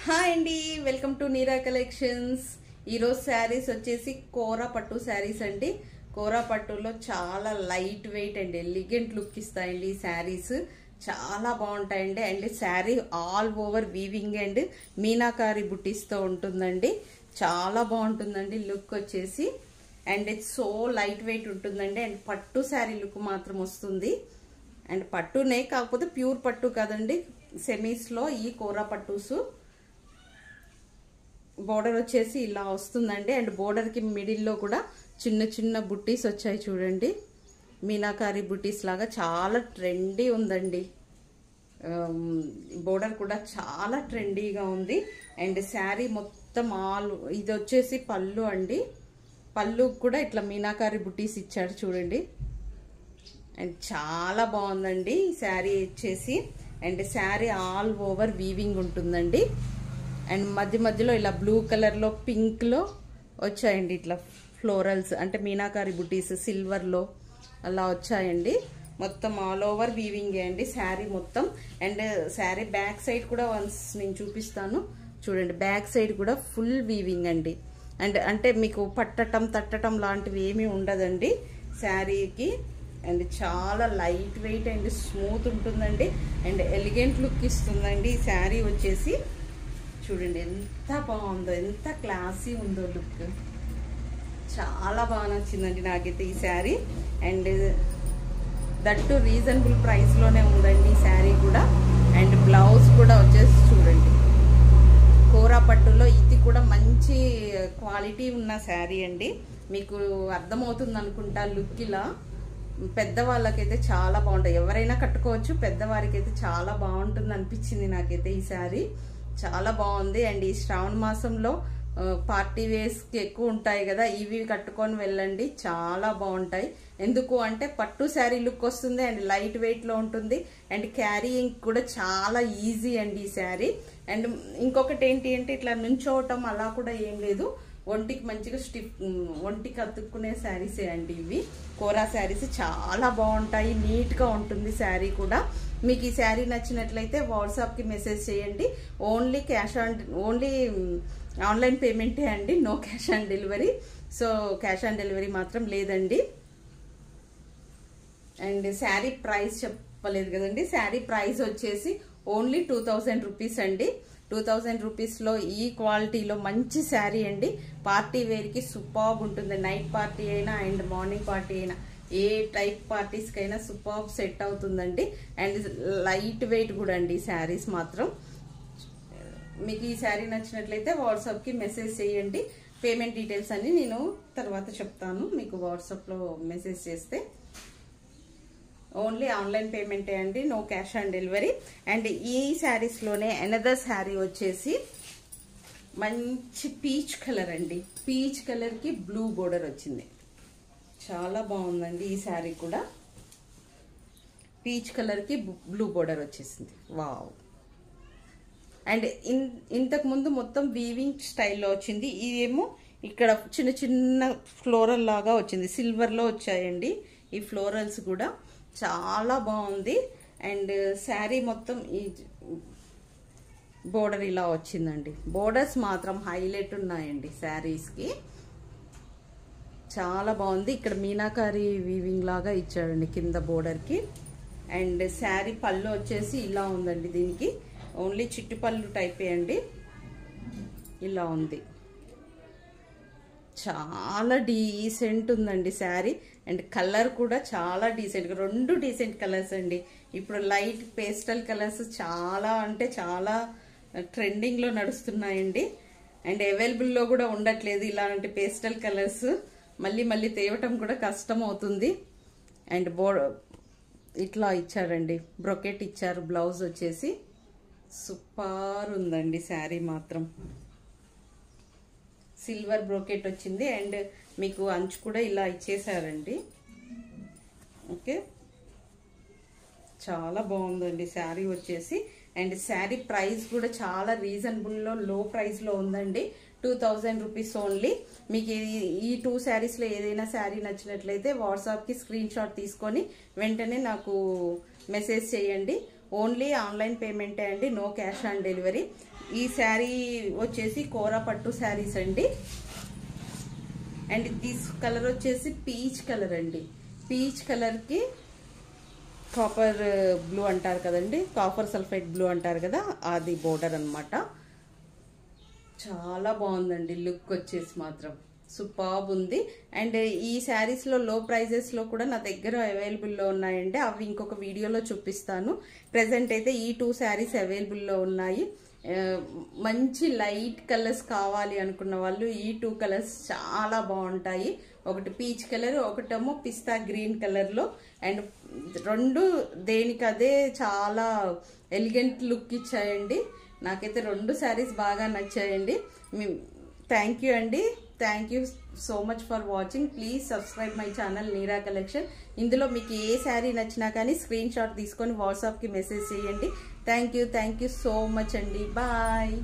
Hi అండి, welcome to neera collections. ఈరోజు శారీస్ వచ్చేసి కోరా పట్టు శారీస్ అండి. కోరా పట్టులో చాలా light weight and elegant look ఇస్తాయండి ఈ శారీస్. చాలా బాగుంటాయండి. And sari all over weaving and meenakari బుట్టీస్తో ఉంటుందండి. చాలా బాగుంటుందండి లుక్ వచ్చేసి. And it's so light weight ఉంటుందండి. అండ్ పట్టు శారీ లుక్ మాత్రం వస్తుంది. అండ్ పట్టునే, కాకపోతే ప్యూర్ పట్టు కదండి, సెమీస్లో ఈ కోరా పట్టుస్. బోర్డర్ వచ్చేసి ఇలా వస్తుందండి. అండ్ బోర్డర్కి మిడిల్లో కూడా చిన్న చిన్న బుట్టీస్ వచ్చాయి చూడండి. మీనాకారి బుట్టీస్ లాగా చాలా ట్రెండీ ఉందండి. బోర్డర్ కూడా చాలా ట్రెండీగా ఉంది. అండ్ శారీ మొత్తం ఇది వచ్చేసి పళ్ళు అండి. పళ్ళు కూడా ఇట్లా మీనాకారి బుట్టీస్ ఇచ్చాడు చూడండి. అండ్ చాలా బాగుందండి ఈ శారీ వచ్చేసి. And sari all over weaving ఉంటుందండి. అండ్ మధ్య మధ్యలో ఇలా బ్లూ కలర్లో పింక్లో వచ్చాయండి ఇట్లా ఫ్లోరల్స్, అంటే మీనాకారి బుటీస్ సిల్వర్లో అలా వచ్చాయండి. మొత్తం ఆల్ ఓవర్ వీవింగ్ అండి శారీ మొత్తం. అండ్ శారీ బ్యాక్ సైడ్ కూడా వన్స్ నేను చూపిస్తాను చూడండి. బ్యాక్ సైడ్ కూడా ఫుల్ వీవింగ్ అండి. అండ్ అంటే మీకు పట్టటం తట్టటం లాంటివి ఏమీ ఉండదండి శారీకి. అండ్ చాలా లైట్ వెయిట్ అండ్ స్మూత్ ఉంటుందండి. అండ్ ఎలిగెంట్ లుక్ ఇస్తుందండి ఈ శారీ వచ్చేసి. చూడండి ఎంత బాగుందో, ఎంత క్లాసీ ఉందో లుక్. చాలా బాగా నచ్చిందండి నాకైతే ఈ శారీ. అండ్ దట్టు రీజనబుల్ ప్రైస్లోనే ఉందండి ఈ శారీ కూడా. అండ్ బ్లౌజ్ కూడా వచ్చేసి చూడండి, కోరా పట్టులో ఇది కూడా మంచి క్వాలిటీ ఉన్న శారీ అండి. మీకు అర్థమవుతుంది అనుకుంటా లుక్. ఇలా పెద్దవాళ్ళకైతే చాలా బాగుంటాయి, ఎవరైనా కట్టుకోవచ్చు. పెద్దవారికి అయితే చాలా బాగుంటుంది అనిపించింది నాకైతే ఈ శారీ. చాలా బాగుంది. అండ్ ఈ శ్రావణ మాసంలో పార్టీ వేర్స్కి ఎక్కువ ఉంటాయి కదా, ఇవి కట్టుకొని వెళ్ళండి, చాలా బాగుంటాయి. ఎందుకు అంటే పట్టు శారీ లుక్ వస్తుంది. అండ్ లైట్ వెయిట్లో ఉంటుంది. అండ్ క్యారీయింగ్ కూడా చాలా ఈజీ అండి ఈ శారీ. అండ్ ఇంకొకటి ఏంటి అంటే ఇట్లా నుంచోవటం అలా కూడా ఏం లేదు. ఒంటికి మంచిగా ఒంటికి అతుక్కునే శారీసే అండి ఇవి. కోరా శారీస్ చాలా బాగుంటాయి, నీట్గా ఉంటుంది శారీ కూడా. మీకు ఈ శారీ నచ్చినట్లయితే వాట్సాప్కి మెసేజ్ చేయండి. ఓన్లీ ఆన్లైన్ పేమెంటే అండి, no cash on delivery. So cash on delivery మాత్రం లేదండి. అండ్ శారీ ప్రైస్ చెప్పలేదు కదండి. శారీ ప్రైస్ వచ్చేసి ఓన్లీ 2000 రూపీస్ అండి. 2000 రూపీస్లో ఈ క్వాలిటీలో మంచి శారీ అండి. పార్టీ వేర్కి సూపర్బ్ ఉంటుంది. నైట్ పార్టీ అయినా అండ్ మార్నింగ్ పార్టీ అయినా ఏ టైప్ పార్టీస్కైనా సూపర్బ్ సెట్ అవుతుందండి. అండ్ లైట్ వెయిట్ కూడా అండి ఈ శారీస్ మాత్రం. మీకు ఈ శారీ నచ్చినట్లయితే వాట్సాప్కి మెసేజ్ చేయండి. పేమెంట్ డీటెయిల్స్ అన్ని నేను తర్వాత చెప్తాను మీకు వాట్సాప్లో మెసేజ్ చేస్తే. ఓన్లీ ఆన్లైన్ పేమెంటే అండి, no cash on delivery. And ఈ శారీస్లోనే అనదర్ శారీ వచ్చేసి మంచి పీచ్ కలర్ అండి. పీచ్ కలర్కి బ్లూ బోర్డర్ వచ్చింది. చాలా బాగుందండి ఈ శారీ కూడా. పీచ్ కలర్కి బ్లూ బోర్డర్ వచ్చేసింది. వావ్. అండ్ ఇంతకుముందు మొత్తం వీవింగ్ స్టైల్లో వచ్చింది. ఇదేమో ఇక్కడ చిన్న చిన్న ఫ్లోరల్ లాగా వచ్చింది. సిల్వర్లో వచ్చాయండి ఈ ఫ్లోరల్స్ కూడా. చాలా బాగుంది. అండ్ శారీ మొత్తం ఈ బోర్డర్ ఇలా వచ్చిందండి. బోర్డర్స్ మాత్రం హైలైట్ ఉన్నాయండి శారీస్కి. చాలా బాగుంది. ఇక్కడ మీనాకారి వీవింగ్ లాగా ఇచ్చాడండి కింద బోర్డర్కి. అండ్ శారీ పళ్ళు వచ్చేసి ఇలా ఉందండి. దీనికి ఓన్లీ చిట్టు పళ్ళు టైపే అండి. ఇలా ఉంది. చాలా డీసెంట్ ఉందండి శారీ. అండ్ కలర్ కూడా చాలా డీసెంట్గా, రెండు డీసెంట్ కలర్స్ అండి. ఇప్పుడు లైట్ పేస్టల్ కలర్స్ చాలా అంటే చాలా ట్రెండింగ్లో నడుస్తున్నాయండి. అండ్ అవైలబుల్లో కూడా ఉండట్లేదు ఇలాంటి పేస్టల్ కలర్స్. మళ్ళీ తేవటం కూడా కష్టం అవుతుంది. అండ్ ఇట్లా ఇచ్చారండి, బ్రొకెట్ ఇచ్చారు. బ్లౌజ్ వచ్చేసి సూపర్ ఉందండి శారీ మాత్రం. సిల్వర్ బ్రోకెట్ వచ్చింది. అండ్ మీకు అంచు కూడా ఇలా ఇచ్చేసారండి. ఓకే, చాలా బాగుందండి శారీ వచ్చేసి. అండ్ శారీ ప్రైస్ కూడా చాలా రీజనబుల్లో, లో ప్రైస్లో ఉందండి. 2000 రూపీస్ ఓన్లీ. మీకు ఈ 2 శారీస్లో ఏదైనా శారీ నచ్చినట్లయితే వాట్సాప్కి స్క్రీన్ షాట్ తీసుకొని వెంటనే నాకు మెసేజ్ చేయండి. ఓన్లీ ఆన్లైన్ పేమెంటే అండి, నో క్యాష్ ఆన్ డెలివరీ. ఈ శారీ వచ్చేసి కోరా పట్టు శారీస్ అండి. అండ్ దిస్ కలర్ వచ్చేసి పీచ్ కలర్ అండి. పీచ్ కలర్కి కాపర్ బ్లూ అంటారు కదండి, కాపర్ సల్ఫైడ్ బ్లూ అంటారు కదా, అది బోర్డర్ అన్నమాట. చాలా బాగుందండి లుక్ వచ్చేసి మాత్రం సూపర్బ్ ఉంది. అండ్ ఈ శారీస్లో లో ప్రైజెస్లో కూడా నా దగ్గర అవైలబుల్లో ఉన్నాయండి, అవి ఇంకొక వీడియోలో చూపిస్తాను. ప్రెజెంట్ అయితే ఈ 2 శారీస్ అవైలబుల్లో ఉన్నాయి. మంచి లైట్ కలర్స్ కావాలి అనుకున్న వాళ్ళు ఈ 2 కలర్స్ చాలా బాగుంటాయి. ఒకటి పీచ్ కలర్, ఒకటేమో పిస్తా గ్రీన్ కలర్లో. అండ్ 2 దేనికదే చాలా ఎలిగెంట్ లుక్ ఇచ్చాయండి. నాకైతే 2 శారీస్ బాగా నచ్చాయండి. థ్యాంక్ యూ అండి, thank you so much for watching. Please subscribe my channel neera collection. ఇందులో మీకు ఏ శారీ నచ్చినా కానీ స్క్రీన్ షాట్ తీసుకొని వాట్సాప్కి మెసేజ్ చేయండి. థ్యాంక్ యూ సో మచ్ అండి. బాయ్.